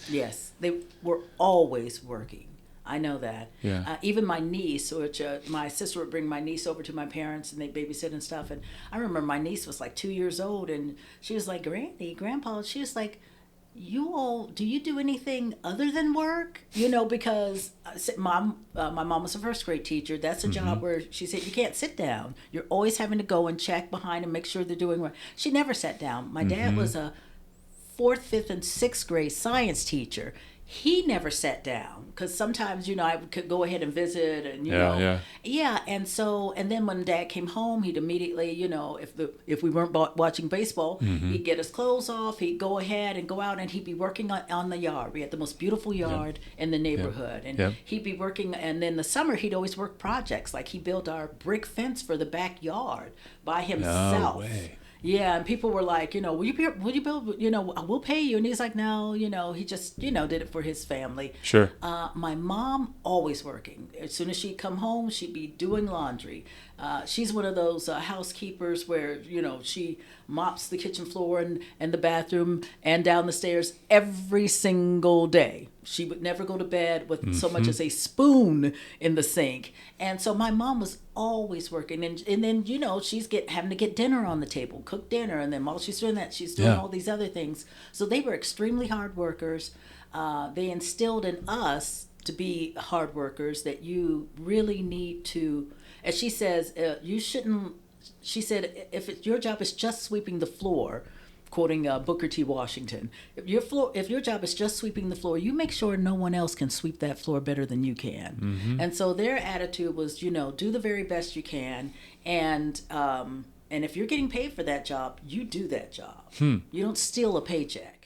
Yes, they were always working. I know that. Yeah. Even my niece, which my sister would bring my niece over to my parents and they babysit and stuff. And I remember my niece was like 2 years old and she was like, Granny, Grandpa, she was like, you all, do you do anything other than work? Because my mom was a first grade teacher. That's a Mm-hmm. job where she said you can't sit down. You're always having to go and check behind and make sure they're doing right. She never sat down. My dad Mm-hmm. was a fourth, fifth, and sixth grade science teacher. He never sat down because sometimes I could go ahead and visit and Yeah, yeah. yeah. And then when Dad came home, he'd immediately if we weren't watching baseball, Mm-hmm. he'd get his clothes off, he'd go ahead and go out and he'd be working on the yard. We had the most beautiful Yep. yard in the Yep. neighborhood, and Yep. he'd be working. And then the summer, he'd always work projects like he built our brick fence for the backyard by No himself. way. Yeah, and people were like, will you build, we'll pay you. And he's like, no, he just, did it for his family. Sure. My mom, always working. As soon as she'd come home, she'd be doing laundry. She's one of those housekeepers where, she mops the kitchen floor and the bathroom and down the stairs every single day. She would never go to bed with so much Mm-hmm. as a spoon in the sink. And so my mom was always working. And then, she's having to get dinner on the table, cook dinner. And then while she's doing that, she's doing Yeah. all these other things. So they were extremely hard workers. They instilled in us to be hard workers, that you really need to, as she says, you shouldn't, she said, your job is just sweeping the floor, quoting Booker T. Washington. If your job is just sweeping the floor, you make sure no one else can sweep that floor better than you can. Mm-hmm. And so their attitude was, do the very best you can, and if you're getting paid for that job, you do that job. You don't steal a paycheck.